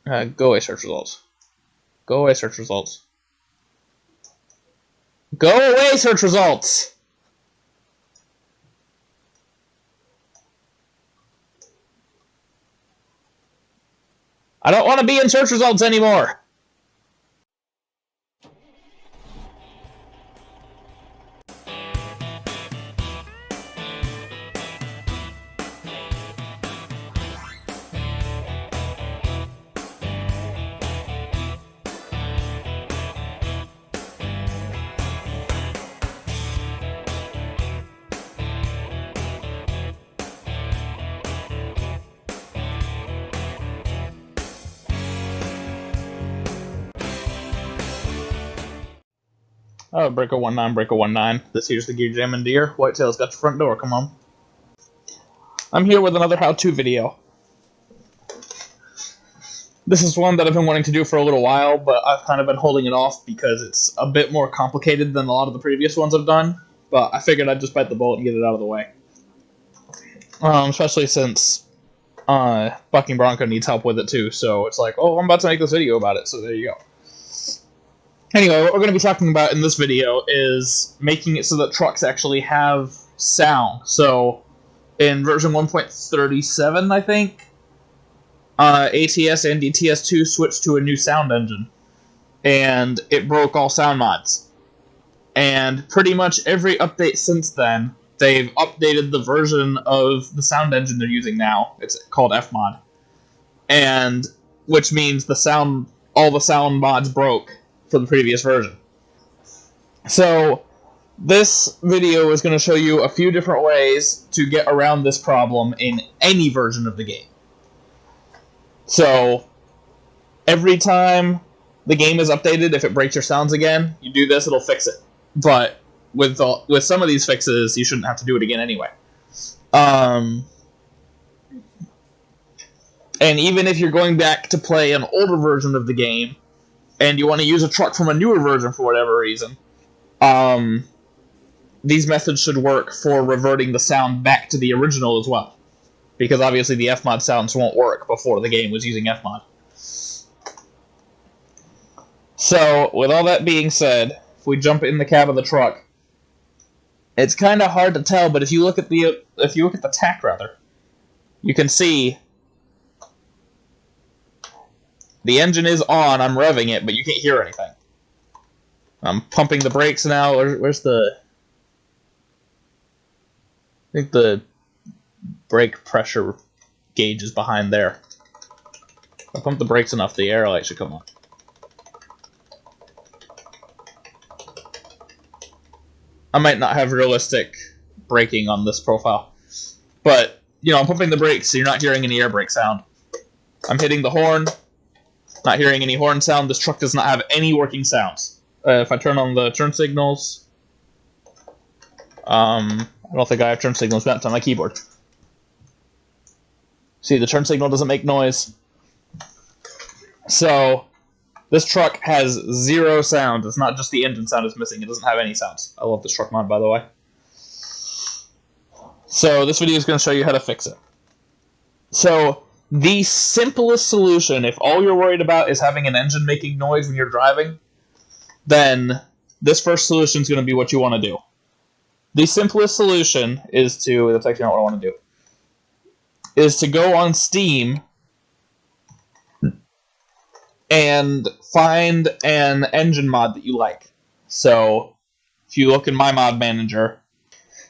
Go away, search results. Go away, search results. Go away, search results! I don't want to be in search results anymore! Oh, breaker 19, breaker 19. This here's the gear jam and deer. Whitetail's got your front door, come on. I'm here with another how-to video. This is one that I've been wanting to do for a little while, but I've kind of been holding it off because it's a bit more complicated than a lot of the previous ones I've done. But I figured I'd just bite the bullet and get it out of the way. Especially since Bucking Bronco needs help with it too, so it's like, oh, I'm about to make this video about it, so there you go. Anyway, what we're going to be talking about in this video is making it so that trucks actually have sound. So, in version 1.37, I think, ATS and ETS2 switched to a new sound engine, and it broke all sound mods. And pretty much every update since then, they've updated the version of the sound engine they're using now. It's called Fmod. And, which means all the sound mods broke for the previous version. So, this video is going to show you a few different ways to get around this problem in any version of the game. So, every time the game is updated, if it breaks your sounds again, you do this, it'll fix it. But with some of these fixes, you shouldn't have to do it again anyway. And even if you're going back to play an older version of the game, and you want to use a truck from a newer version for whatever reason, these methods should work for reverting the sound back to the original as well. Because obviously the Fmod sounds won't work before the game was using Fmod. So, with all that being said, if we jump in the cab of the truck, it's kind of hard to tell, but if you look at the tach rather, you can see the engine is on, I'm revving it, but you can't hear anything. I'm pumping the brakes now. Where's the... I think the brake pressure gauge is behind there. If I pump the brakes enough, the air light should come on. I might not have realistic braking on this profile. But, you know, I'm pumping the brakes, so you're not hearing any air brake sound. I'm hitting the horn. Not hearing any horn sound. This truck does not have any working sounds. If I turn on the turn signals, I don't think I have turn signals mapped on my keyboard. See, the turn signal doesn't make noise. So, this truck has zero sound. It's not just the engine sound is missing. It doesn't have any sounds. I love this truck mod, by the way. So, this video is going to show you how to fix it. So, the simplest solution, if all you're worried about is having an engine making noise when you're driving, then this first solution is going to be what you want to do. The simplest solution is to, that's actually not what I want to do, is to go on Steam and find an engine mod that you like. So, if you look in my mod manager,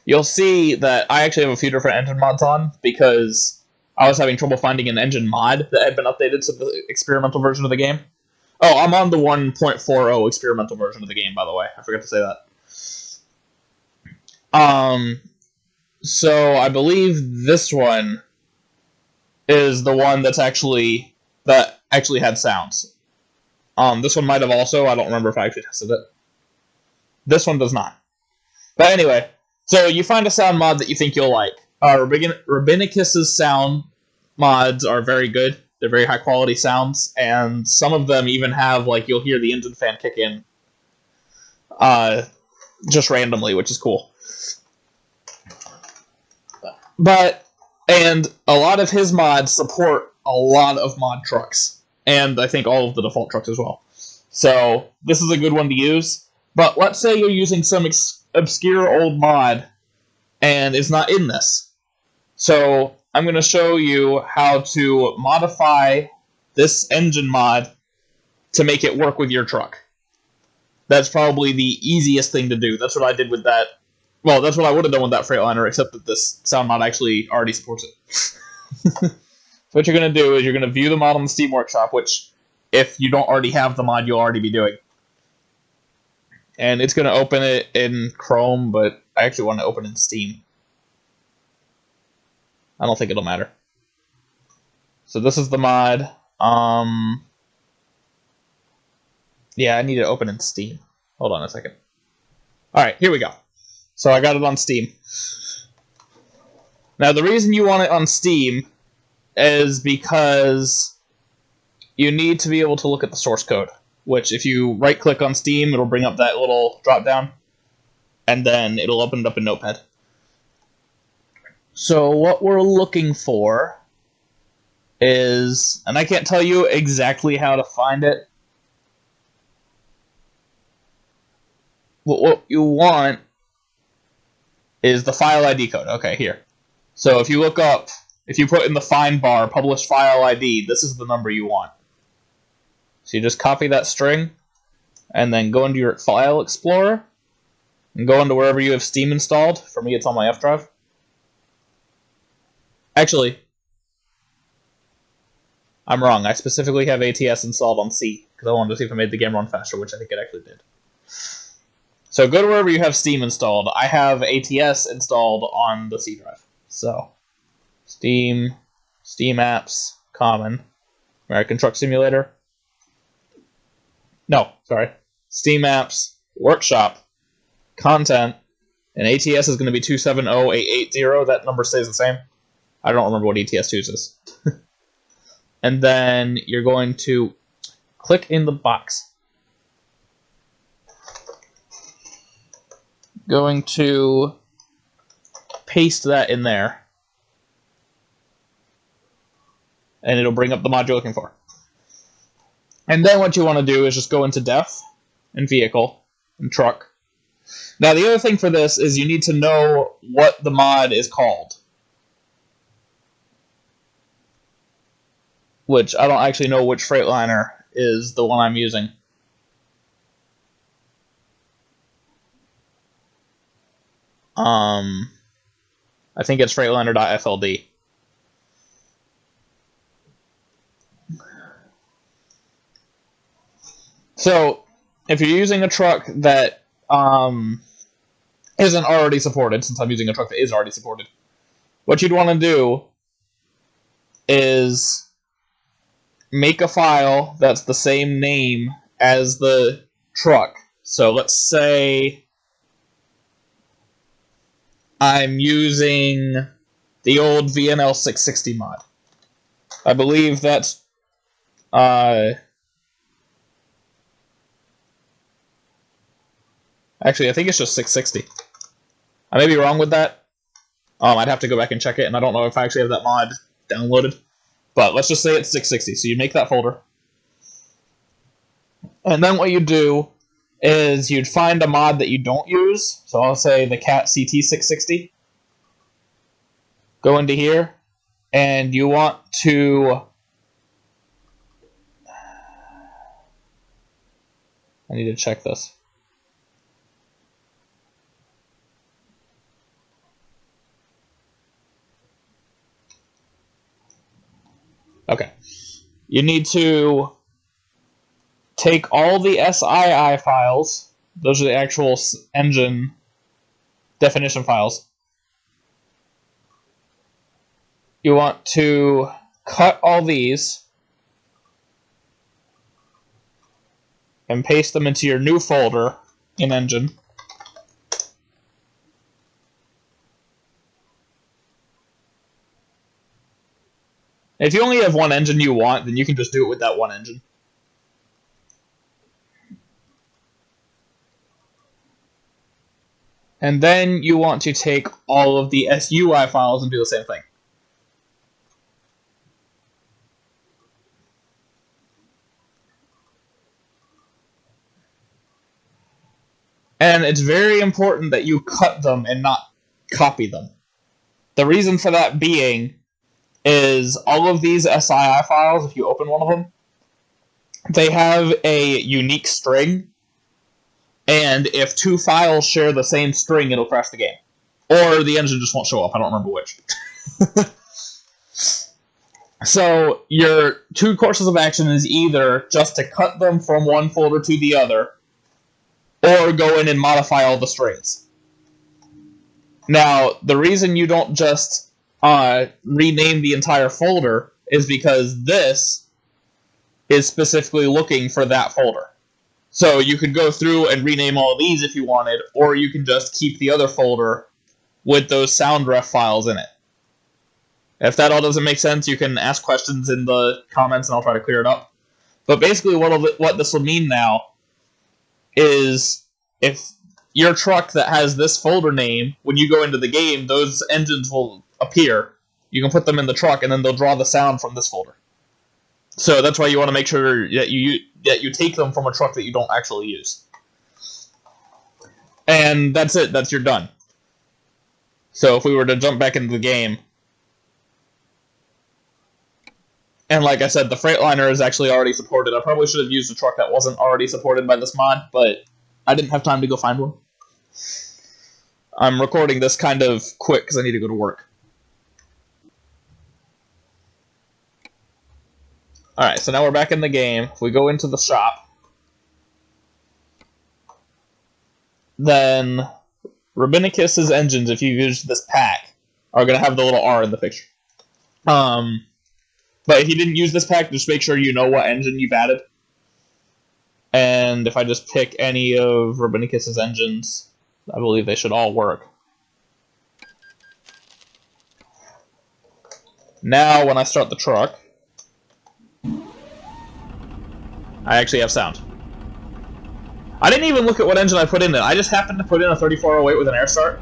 you'll see that I actually have a few different engine mods on, because I was having trouble finding an engine mod that had been updated to the experimental version of the game. Oh, I'm on the 1.40 experimental version of the game, by the way. I forgot to say that. So I believe this one is the one that actually had sounds. This one might have also. I don't remember if I actually tested it. This one does not. But anyway, so you find a sound mod that you think you'll like. Rabbinicus's sound mods are very good. They're very high quality sounds, and some of them even have, like, you'll hear the engine fan kick in just randomly, which is cool. And a lot of his mods support a lot of mod trucks. and I think all of the default trucks as well. So this is a good one to use. But let's say you're using some obscure old mod and it's not in this. So I'm going to show you how to modify this engine mod to make it work with your truck. That's probably the easiest thing to do. That's what I did with that. Well, that's what I would have done with that Freightliner, except that this sound mod actually already supports it. So what you're going to do is you're going to view the mod on the Steam Workshop, which, if you don't already have the mod, you'll already be doing. And it's going to open it in Chrome, but I actually want to open it in Steam. I don't think it'll matter. So this is the mod. Yeah, I need to open in Steam. Hold on a second. Alright, here we go. So I got it on Steam. Now the reason you want it on Steam is because you need to be able to look at the source code, which if you right-click on Steam, it'll bring up that little drop-down, and then it'll open it up in Notepad. So what we're looking for is, and I can't tell you exactly how to find it, what you want is the file ID code. Okay, here. So if you look up, if you put in the find bar, publish file ID, this is the number you want. So you just copy that string, and then go into your File Explorer, and go into wherever you have Steam installed. For me, it's on my F drive. Actually, I'm wrong. I specifically have ATS installed on C, because I wanted to see if it made the game run faster, which I think it actually did. So go to wherever you have Steam installed. I have ATS installed on the C drive. So, Steam, Steam Apps, Common, American Truck Simulator. No, sorry. Steam Apps, Workshop, Content, and ATS is going to be 270880. That number stays the same. I don't remember what ETS2 is. And then you're going to click in the box. Going to paste that in there, and it'll bring up the mod you're looking for. And then what you want to do is just go into Def, and Vehicle, and Truck. Now the other thing for this is you need to know what the mod is called, which I don't actually know which Freightliner is the one I'm using. I think it's Freightliner.fld. So, if you're using a truck that isn't already supported, since I'm using a truck that is already supported, what you'd want to do is make a file that's the same name as the truck. So let's say I'm using the old VNL 660 mod. I believe that's actually, I think it's just 660. I may be wrong with that. I'd have to go back and check it, and I don't know if I actually have that mod downloaded. But let's just say it's 660. So you make that folder. And then what you do is you'd find a mod that you don't use. So I'll say the Cat CT660. Go into here, and you want to... I need to check this. Okay. You need to take all the SII files, those are the actual engine definition files. You want to cut all these and paste them into your new folder in Engine. If you only have one engine you want, then you can just do it with that one engine. And then you want to take all of the SUI files and do the same thing. And it's very important that you cut them and not copy them. The reason for that being is all of these SII files, if you open one of them, they have a unique string, and if two files share the same string, it'll crash the game. Or the engine just won't show up, I don't remember which. So your two courses of action is either just to cut them from one folder to the other, or go in and modify all the strings. Now, the reason you don't just rename the entire folder is because this is specifically looking for that folder. So you could go through and rename all of these if you wanted, or you can just keep the other folder with those sound ref files in it. If that all doesn't make sense, you can ask questions in the comments and I'll try to clear it up. But basically what this will mean now is if your truck that has this folder name, when you go into the game, those engines will appear. You can put them in the truck and then they'll draw the sound from this folder. So that's why you want to make sure that you take them from a truck that you don't actually use. And that's it. That's your done. So if we were to jump back into the game, and like I said, the Freightliner is actually already supported. I probably should have used a truck that wasn't already supported by this mod, but I didn't have time to go find one. I'm recording this kind of quick because I need to go to work. Alright, so now we're back in the game. If we go into the shop, then Rabbinicus's engines, if you use this pack, are going to have the little R in the picture. But if you didn't use this pack, just make sure you know what engine you've added. And if I just pick any of Rabbinicus's engines, I believe they should all work. Now, when I start the truck, I actually have sound. I didn't even look at what engine I put in it. I just happened to put in a 3408 with an air start.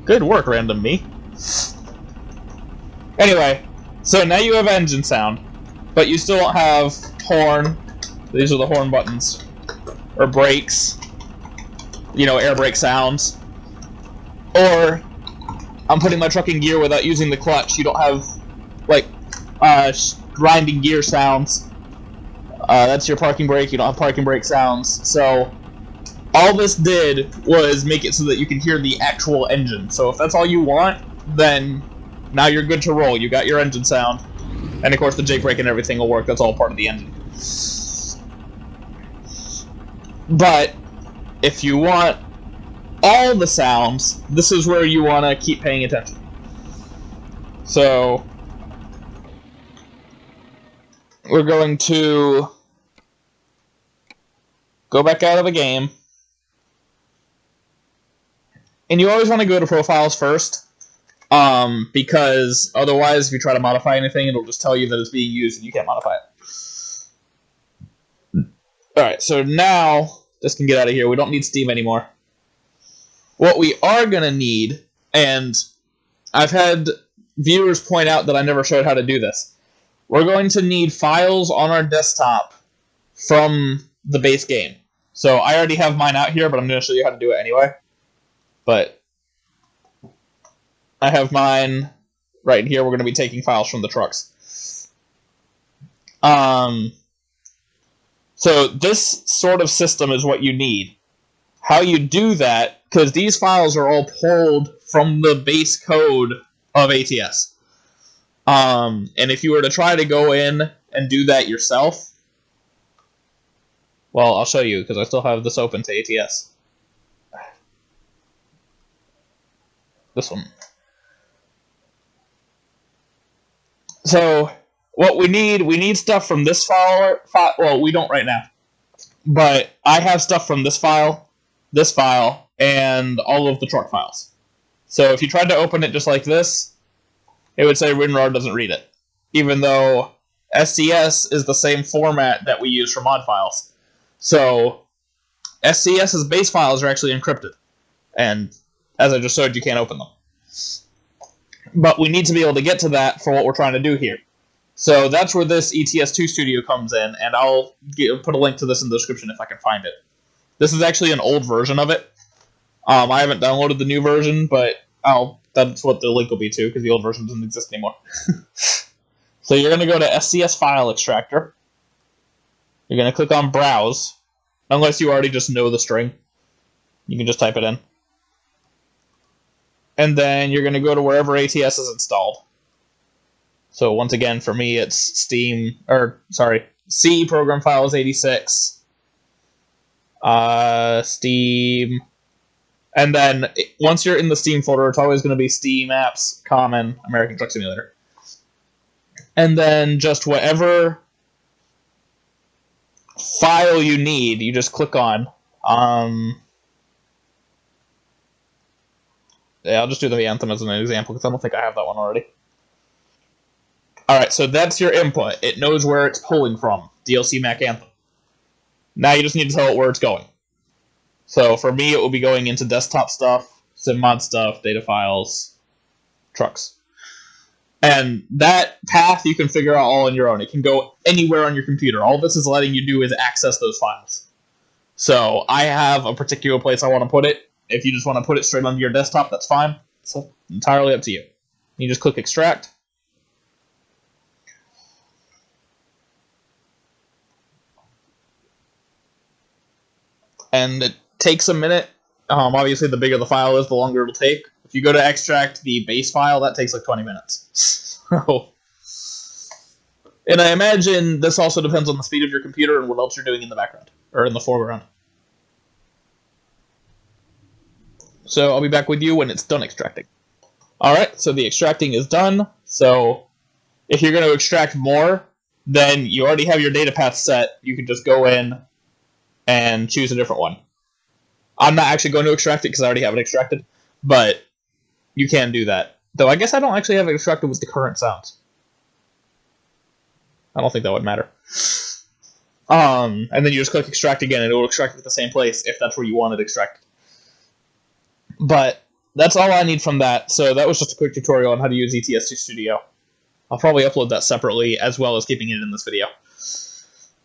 Good work, random me. Anyway, so now you have engine sound, but you still don't have horn. These are the horn buttons. Or brakes. You know, air brake sounds. Or I'm putting my truck in gear without using the clutch. You don't have, like, grinding gear sounds. That's your parking brake. You don't have parking brake sounds. So all this did was make it so that you can hear the actual engine. So if that's all you want, then now you're good to roll. You got your engine sound. And of course the Jake brake and everything will work. That's all part of the engine. But if you want all the sounds, this is where you want to keep paying attention. So we're going to go back out of the game. And you always want to go to profiles first, because otherwise if you try to modify anything, it'll just tell you that it's being used and you can't modify it. Alright, so now this can get out of here. We don't need Steam anymore. What we are going to need, and I've had viewers point out that I never showed how to do this. We're going to need files on our desktop from the base game. So I already have mine out here, but I'm going to show you how to do it anyway. But I have mine right here. We're going to be taking files from the trucks. So this sort of system is what you need. How you do that, because these files are all pulled from the base code of ATS. And if you were to try to go in and do that yourself, well, I'll show you, because I still have this open to ATS. This one. So what we need stuff from this file. Well, we don't right now. But I have stuff from this file, and all of the truck files. So if you tried to open it just like this, it would say WinRAR doesn't read it. Even though SCS is the same format that we use for mod files. So SCS's base files are actually encrypted. And as I just showed, you can't open them. But we need to be able to get to that for what we're trying to do here. So that's where this ETS2 Studio comes in, and I'll put a link to this in the description if I can find it. This is actually an old version of it. I haven't downloaded the new version, but that's what the link will be to, because the old version doesn't exist anymore. So you're going to go to SCS File Extractor. You're going to click on Browse, unless you already just know the string. You can just type it in. And then you're going to go to wherever ATS is installed. So once again, for me, it's C program files 86, Steam, and then once you're in the Steam folder, it's always going to be Steam Apps, Common, American Truck Simulator. And then just whatever file you need, you just click on. Yeah, I'll just do the Anthem as an example, because I don't think I have that one already. Alright, so that's your input. It knows where it's pulling from, DLC Mac Anthem. Now you just need to tell it where it's going. So for me, it will be going into desktop stuff, Fmod stuff, data files, trucks. And that path you can figure out all on your own. It can go anywhere on your computer. All this is letting you do is access those files. So I have a particular place I want to put it. If you just want to put it straight onto your desktop, that's fine. It's entirely up to you. You just click Extract. And it takes a minute. Obviously, the bigger the file is, the longer it'll take. If you go to extract the base file, that takes like 20 minutes. And I imagine this also depends on the speed of your computer and what else you're doing in the background, or in the foreground. So I'll be back with you when it's done extracting. Alright, so the extracting is done. So if you're going to extract more, then you already have your data path set. You can just go in and choose a different one. I'm not actually going to extract it because I already have it extracted, but you can do that. Though I guess I don't actually have it extracted with the current sounds. I don't think that would matter. And then you just click extract again, and it will extract it at the same place if that's where you want it extracted. But that's all I need from that, so that was just a quick tutorial on how to use ETS2 Studio. I'll probably upload that separately, as well as keeping it in this video.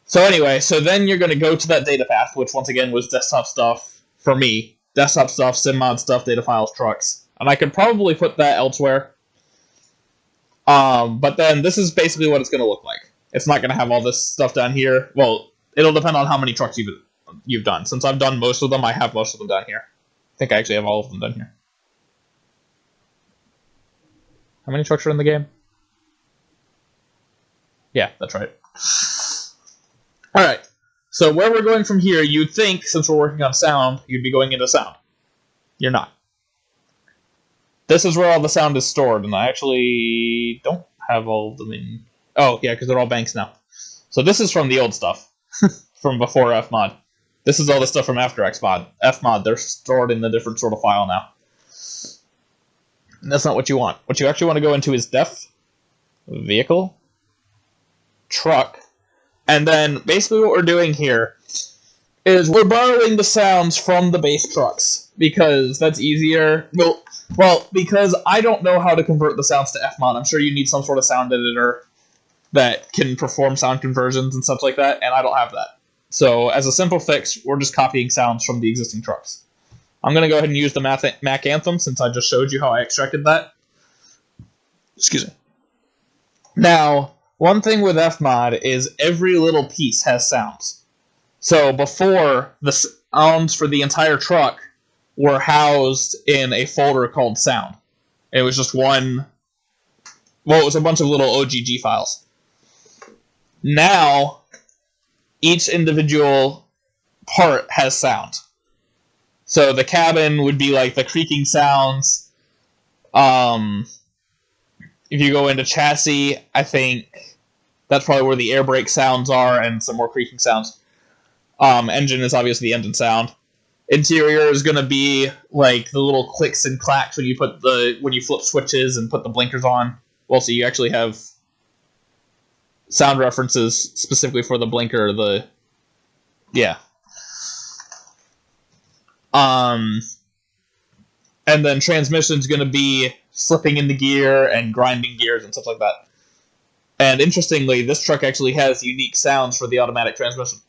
So anyway, so then you're going to go to that data path, which once again was desktop stuff for me. Desktop stuff, Fmod stuff, data files, trucks. And I could probably put that elsewhere. But then this is basically what it's going to look like. It's not going to have all this stuff down here. Well, it'll depend on how many trucks you've done. Since I've done most of them, I have most of them down here. I think I actually have all of them done here. How many trucks are in the game? Yeah, that's right. Alright, so where we're going from here, you'd think, since we're working on sound, you'd be going into sound. You're not. This is where all the sound is stored, and I actually don't have all of them in... Oh, yeah, because they're all banks now. So this is from the old stuff, from before Fmod. This is all the stuff from after Fmod. They're stored in a different sort of file now. And that's not what you want. What you actually want to go into is def, vehicle, truck, and then basically what we're doing here is we're borrowing the sounds from the base trucks, because that's easier. Well, because I don't know how to convert the sounds to Fmod. I'm sure you need some sort of sound editor that can perform sound conversions and stuff like that, and I don't have that. So as a simple fix, we're just copying sounds from the existing trucks. I'm going to go ahead and use the Mac Anthem, since I just showed you how I extracted that. Excuse me. Now, one thing with Fmod is every little piece has sounds. So before, the sounds for the entire truck were housed in a folder called sound. It was just one... Well, it was a bunch of little OGG files. Now, each individual part has sound. So the cabin would be like the creaking sounds. If you go into chassis, I think that's probably where the air brake sounds are and some more creaking sounds. Engine is obviously the engine sound. Interior is going to be like the little clicks and clacks when you flip switches and put the blinkers on. Well, so you actually have sound references specifically for the blinker. Yeah. And then transmission's going to be slipping into gear and grinding gears and stuff like that. And interestingly, this truck actually has unique sounds for the automatic transmission.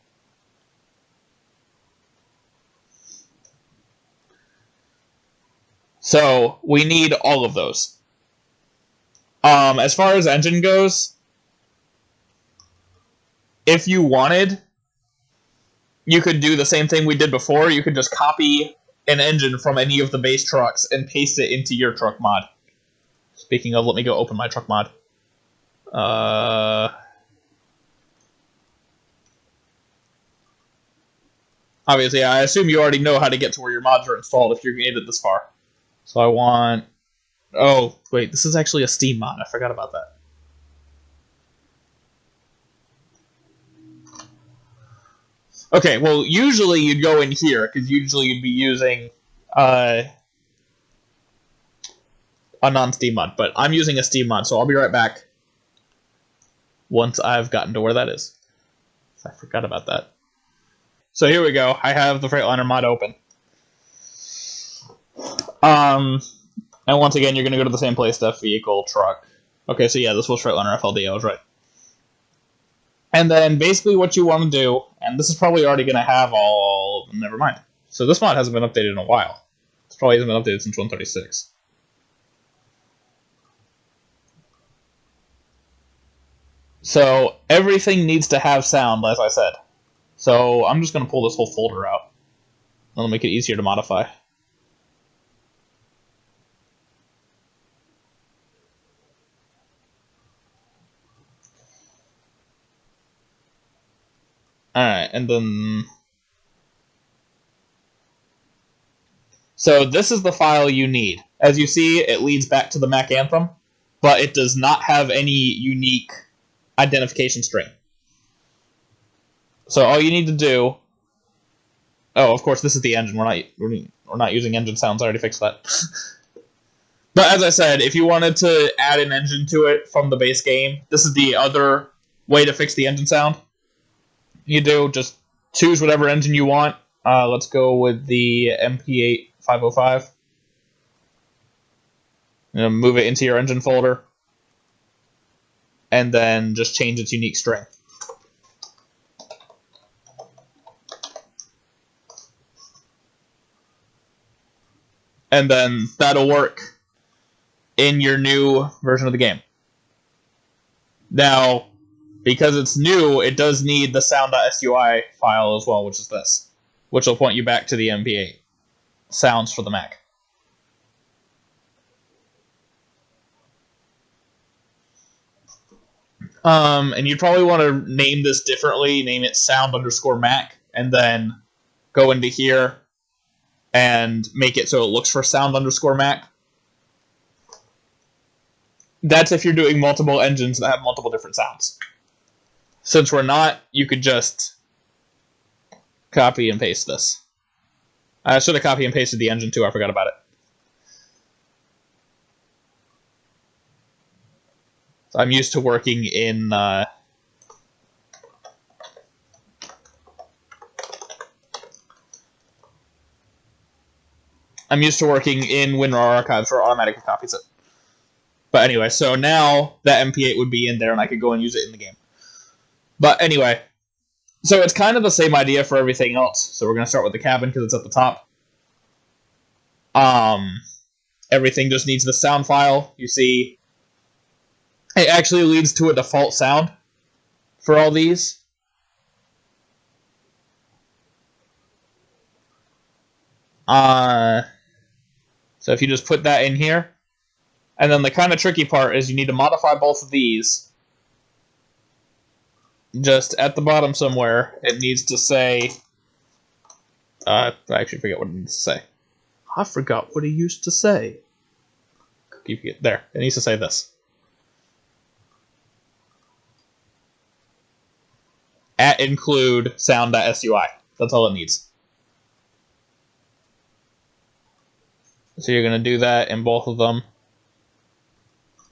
So we need all of those. As far as engine goes, if you wanted, you could do the same thing we did before. You could just copy an engine from any of the base trucks and paste it into your truck mod. Speaking of, let me go open my truck mod. Obviously, I assume you already know how to get to where your mods are installed if you made it this far. So I want... Oh, wait, this is actually a Steam mod. I forgot about that. Okay, well, usually you'd go in here, because usually you'd be using a non-Steam mod, but I'm using a Steam mod, so I'll be right back once I've gotten to where that is. I forgot about that. So here we go. I have the Freightliner mod open. And once again, you're going to go to the same place stuff, vehicle, truck. Okay, so yeah, this was Freightliner FLD, I was right. And then basically what you want to do, and this is probably already going to have all... Never mind. So this mod hasn't been updated in a while. This probably hasn't been updated since 136. So everything needs to have sound, as I said. So I'm just going to pull this whole folder out. That'll make it easier to modify. Alright, and then... So this is the file you need. As you see, it leads back to the Mac Anthem, but it does not have any unique identification string. So all you need to do... Oh, of course, this is the engine. We're not using engine sounds. I already fixed that. But as I said, if you wanted to add an engine to it from the base game, this is the other way to fix the engine sound. You do just choose whatever engine you want. Let's go with the MP8 505. Move it into your engine folder. And then just change its unique string. And then that'll work in your new version of the game. Now, because it's new, it does need the sound.sui file as well, which is this, which will point you back to the MP8 sounds for the Mac. And you'd probably want to name this differently, name it sound_Mac, and then go into here and make it so it looks for sound_Mac. That's if you're doing multiple engines that have multiple different sounds. Since we're not, you could just copy and paste this. I should have copy and pasted the engine too, I forgot about it. So I'm used to working in... I'm used to working in WinRAR archives where it automatically copies it. But anyway, so now that MP8 would be in there and I could go and use it in the game. But anyway, so it's kind of the same idea for everything else. So we're going to start with the cabin because it's at the top. Everything just needs the sound file. You see, it actually leads to a default sound for all these. So if you just put that in here, and then the kind of tricky part is you need to modify both of these. Just at the bottom somewhere, it needs to say... I actually forget what it needs to say. I forgot what it used to say. There, it needs to say this. At include sound.sui. That's all it needs. So you're going to do that in both of them.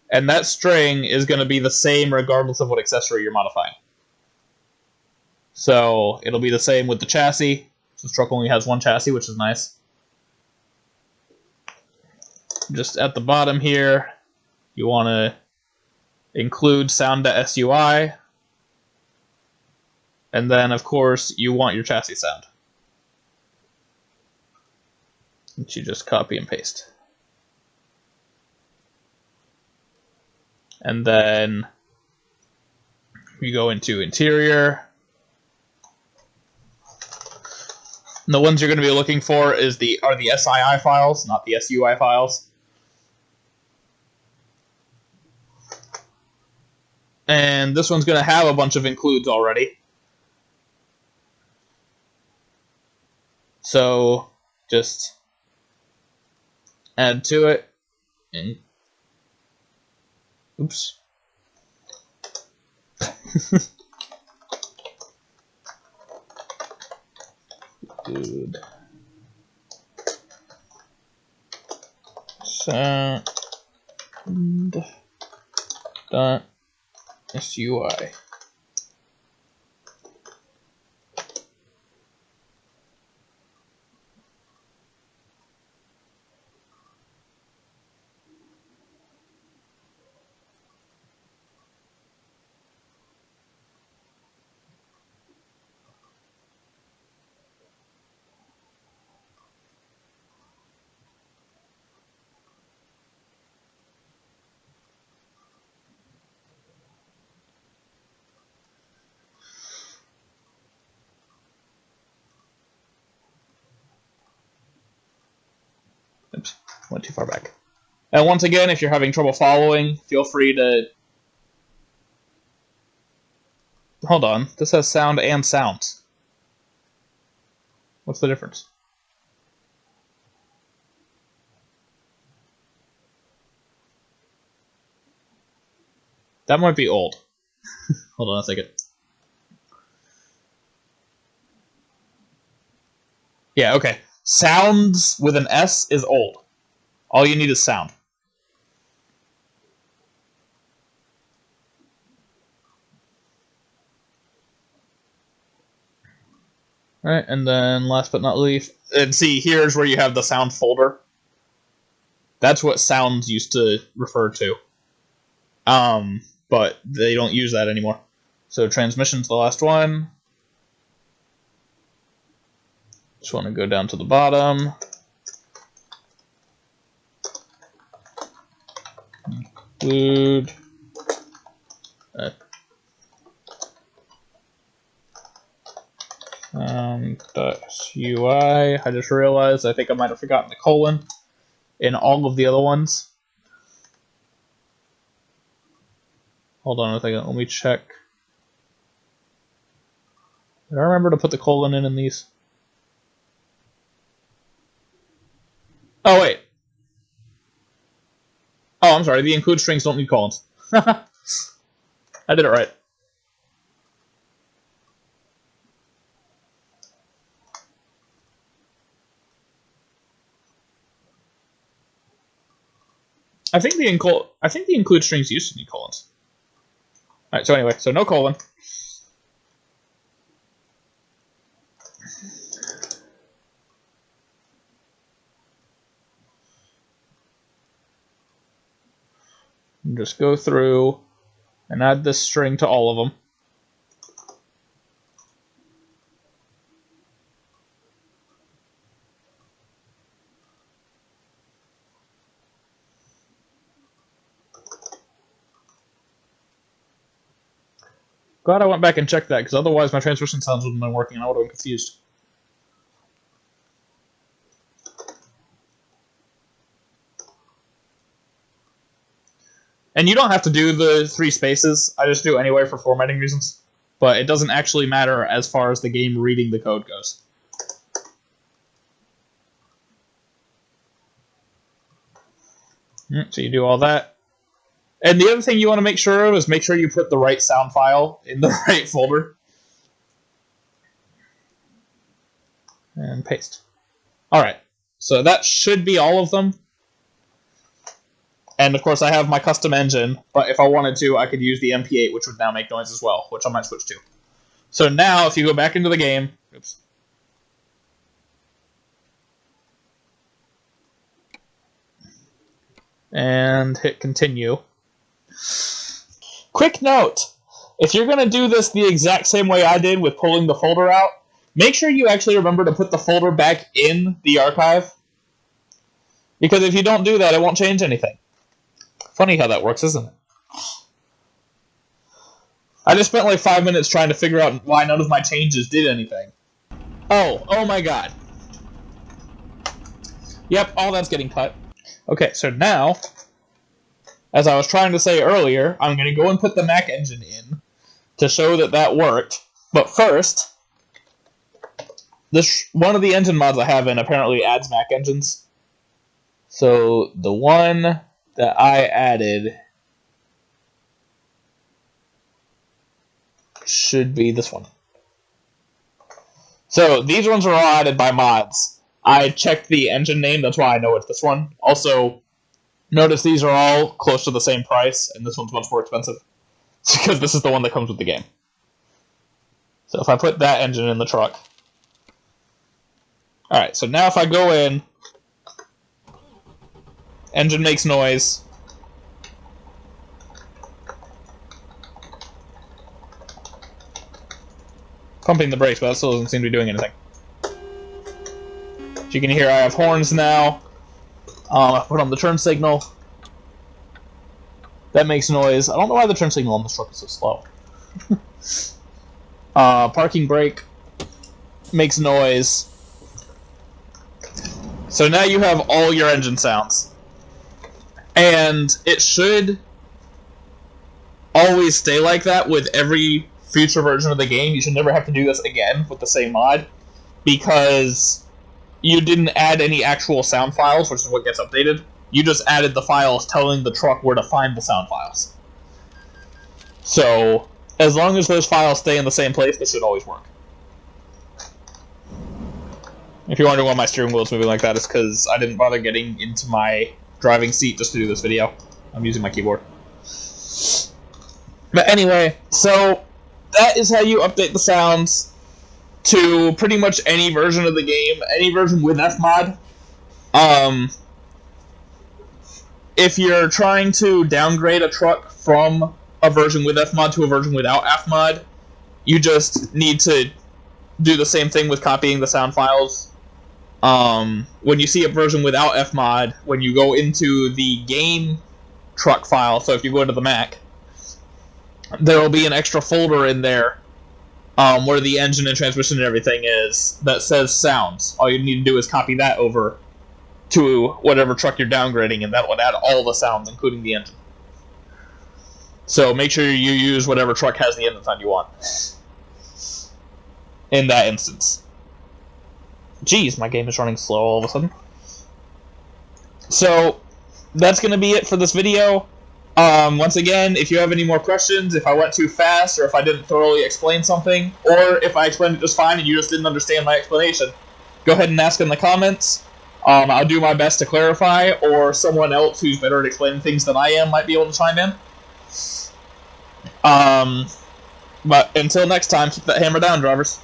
And that string is going to be the same regardless of what accessory you're modifying. So it'll be the same with the chassis. This truck only has one chassis, which is nice. Just at the bottom here, you want to include sound.sui, and then of course you want your chassis sound, which you just copy and paste. And then you go into interior. And the ones you're going to be looking for are the SII files, not the SUI files. And this one's going to have a bunch of includes already. So just add to it. And oops. Good. Sound dot SUI. Oops, went too far back. And once again, if you're having trouble following, feel free to... Hold on, this has sound and sounds. What's the difference? That might be old. Hold on a second. Yeah, okay. Sounds with an S is old. All you need is sound. Alright, and then last but not least, and see, here's where you have the sound folder. That's what sounds used to refer to. But they don't use that anymore. So transmission's the last one. Just want to go down to the bottom. Include .ui. I just realized I think I might have forgotten the colon in all of the other ones. Hold on a second, let me check. Did I remember to put the colon in these? Oh, wait. Oh, I'm sorry, the include strings don't need colons. I did it right. I think the include strings used to need colons. Alright, so anyway, so no colon. And just go through and add this string to all of them. Glad I went back and checked that, because otherwise my transmission sounds wouldn't have been working and I would have been confused. And you don't have to do the 3 spaces. I just do anyway for formatting reasons. But it doesn't actually matter as far as the game reading the code goes. So you do all that. And the other thing you want to make sure of is make sure you put the right sound file in the right folder. And paste. Alright, so that should be all of them. And of course I have my custom engine, but if I wanted to, I could use the MP8, which would now make noise as well, which I might switch to. So now, if you go back into the game, oops, and hit continue, Quick note, if you're going to do this the exact same way I did with pulling the folder out, make sure you actually remember to put the folder back in the archive. Because if you don't do that, it won't change anything. Funny how that works, isn't it? I just spent like 5 minutes trying to figure out why none of my changes did anything. Oh my god. Yep, all that's getting cut. Okay, so now, as I was trying to say earlier, I'm going to go and put the Mac engine in to show that that worked. But first, this one of the engine mods I have in apparently adds Mac engines. So the one that I added should be this one. So these ones are all added by mods. I checked the engine name, that's why I know it's this one. Also, notice these are all close to the same price, and this one's much more expensive. It's because this is the one that comes with the game. So if I put that engine in the truck. Alright, so now if I go in, engine makes noise. Pumping the brakes, but that still doesn't seem to be doing anything. As you can hear, I have horns now. I put on the turn signal. That makes noise. I don't know why the turn signal on this truck is so slow. Parking brake makes noise. So now you have all your engine sounds. And it should always stay like that with every future version of the game. You should never have to do this again with the same mod, because you didn't add any actual sound files, which is what gets updated. You just added the files telling the truck where to find the sound files. So, as long as those files stay in the same place, this should always work. If you're wondering why my steering wheel is moving like that, it's because I didn't bother getting into my driving seat just to do this video. I'm using my keyboard. But anyway, so that is how you update the sounds to pretty much any version of the game, any version with Fmod. If you're trying to downgrade a truck from a version with Fmod to a version without Fmod, you just need to do the same thing with copying the sound files. When you see a version without Fmod, when you go into the game truck file, so if you go into the Mac, there will be an extra folder in there where the engine and transmission and everything is that says sounds. All you need to do is copy that over to whatever truck you're downgrading, and that will add all the sounds, including the engine. So make sure you use whatever truck has the engine sound you want in that instance. Jeez, my game is running slow all of a sudden. So that's going to be it for this video. Once again, if you have any more questions, if I went too fast, or if I didn't thoroughly explain something, or if I explained it just fine and you just didn't understand my explanation, go ahead and ask in the comments. I'll do my best to clarify, or someone else who's better at explaining things than I am might be able to chime in. But until next time, keep that hammer down, drivers.